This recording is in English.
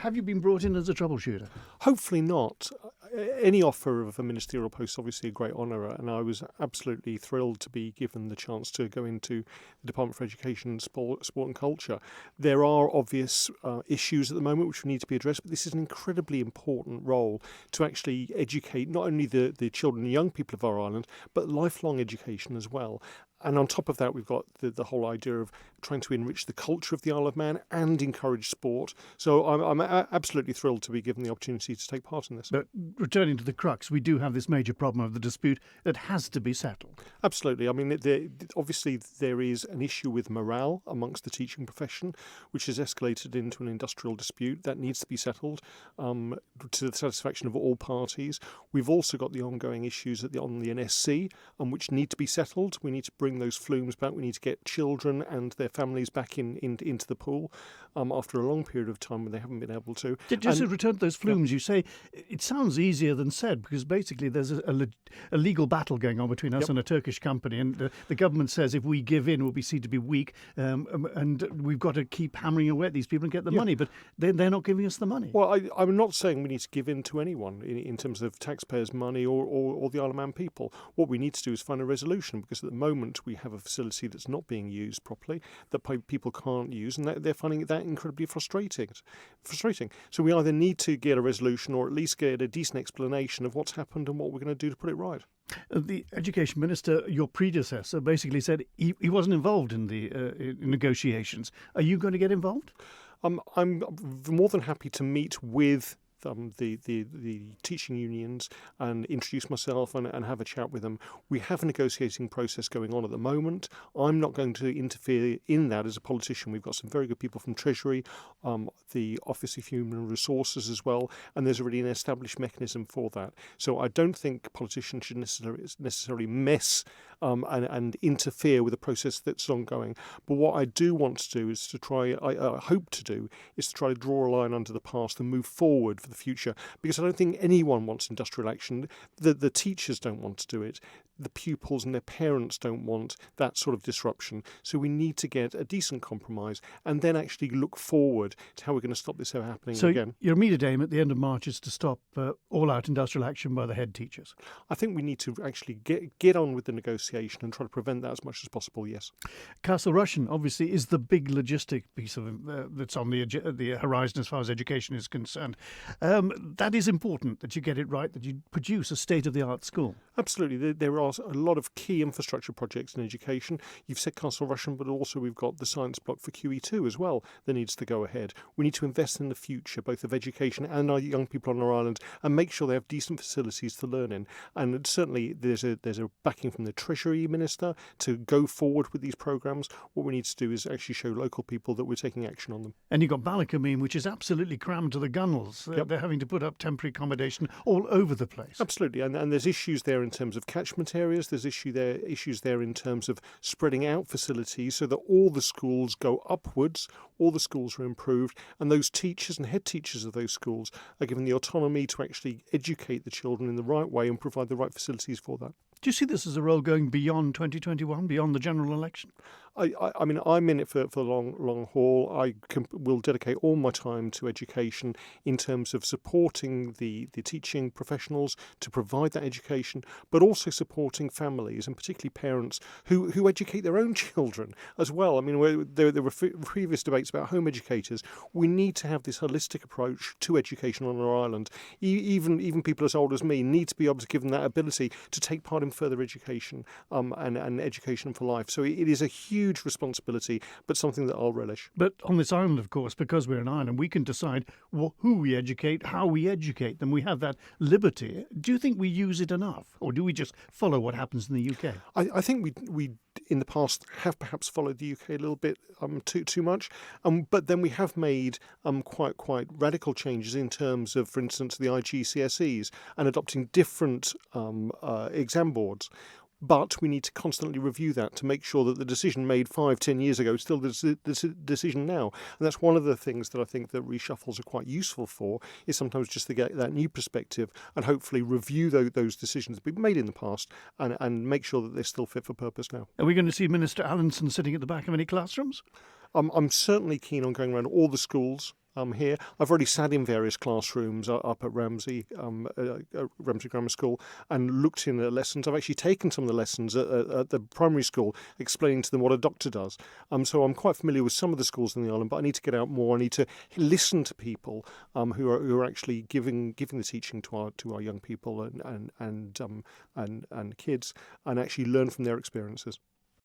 Have you been brought in as a troubleshooter? Hopefully not. Any offer of a ministerial post is obviously a great honour, and I was absolutely thrilled to be given the chance to go into the Department for Education, Sport and Culture. There are obvious issues at the moment which need to be addressed, but this is an incredibly important role to actually educate not only the children and young people of our island, but lifelong education as well. And on top of that, we've got the whole idea of trying to enrich the culture of the Isle of Man and encourage sport. So I'm absolutely thrilled to be given the opportunity to take part in this. But returning to the crux, we do have this major problem of the dispute that has to be settled. Absolutely. I mean, obviously there is an issue with morale amongst the teaching profession, which has escalated into an industrial dispute that needs to be settled to the satisfaction of all parties. We've also got the ongoing issues on the NSC, which need to be settled. We need to bring those flumes back. We need to get children and their families back into the pool after a long period of time when they haven't been able to. Just to return to those flumes, you say it sounds easier than said, because basically there's a legal battle going on between us and a Turkish company, and the government says if we give in, we'll be seen to be weak, and we've got to keep hammering away at these people and get the money, but they're not giving us the money. Well, I'm not saying we need to give in to anyone in terms of taxpayers' money or the Isle of Man people. What we need to do is find a resolution, because at the moment we have a facility that's not being used properly, that people can't use, and they're finding that incredibly frustrating. So we either need to get a resolution or at least get a decent explanation of what's happened and what we're going to do to put it right. The Education Minister, your predecessor, basically said he wasn't involved in the negotiations. Are you going to get involved? I'm more than happy to meet with the teaching unions and introduce myself and have a chat with them. We have a negotiating process going on at the moment. I'm not going to interfere in that as a politician. We've got some very good people from Treasury, the Office of Human Resources as well, and there's already an established mechanism for that. So I don't think politicians should necessarily mess and interfere with a process that's ongoing. But what I do want to do is I hope to do, is to try to draw a line under the past and move forward for the future, because I don't think anyone wants industrial action. The teachers don't want to do it. The pupils and their parents don't want that sort of disruption. So we need to get a decent compromise and then actually look forward to how we're going to stop this ever happening again. So your immediate aim at the end of March is to stop all-out industrial action by the head teachers? I think we need to actually get on with the negotiation and try to prevent that as much as possible, yes. Castle Rushen, obviously, is the big logistic piece of that's on the horizon as far as education is concerned. That is important, that you get it right, that you produce a state-of-the-art school. Absolutely. There are a lot of key infrastructure projects in education. You've said Castle Rushen, but also we've got the science block for QE2 as well that needs to go ahead. We need to invest in the future, both of education and our young people on our island, and make sure they have decent facilities to learn in. And certainly there's a backing from the Treasury Minister to go forward with these programmes. What we need to do is actually show local people that we're taking action on them. And you've got Balikomine, which is absolutely crammed to the gunnels. They're having to put up temporary accommodation all over the place. Absolutely. And there's issues there in terms of catchment areas. There's issues there in terms of spreading out facilities so that all the schools go upwards, all the schools are improved, and those teachers and head teachers of those schools are given the autonomy to actually educate the children in the right way and provide the right facilities for that. Do you see this as a role going beyond 2021, beyond the general election? I mean, I'm in it for the long haul. I will dedicate all my time to education in terms of supporting the teaching professionals to provide that education, but also supporting families and particularly parents who educate their own children as well. I mean, there were previous debates about home educators. We need to have this holistic approach to education on our island. Even people as old as me need to be able to give them that ability to take part in further education and education for life. So it is a huge responsibility, but something that I'll relish. But on this island, of course, because we're an island, we can decide who we educate, how we educate them. We have that liberty. Do you think we use it enough, or do we just follow what happens in the UK? I think we in the past have perhaps followed the UK a little bit too much, but then we have made quite radical changes in terms of, for instance, the IGCSEs and adopting different exam boards. But we need to constantly review that to make sure that the decision made 5-10 years ago is still the decision now. And that's one of the things that I think that reshuffles are quite useful for, is sometimes just to get that new perspective and hopefully review those decisions that have been made in the past and make sure that they're still fit for purpose now. Are we going to see Minister Allinson sitting at the back of any classrooms? I'm certainly keen on going around all the schools here. I've already sat in various classrooms up at Ramsey Grammar School and looked in at lessons. I've actually taken some of the lessons at the primary school, explaining to them what a doctor does. So I'm quite familiar with some of the schools in the island, but I need to get out more. I need to listen to people who are actually giving the teaching to our young people and kids, and actually learn from their experiences.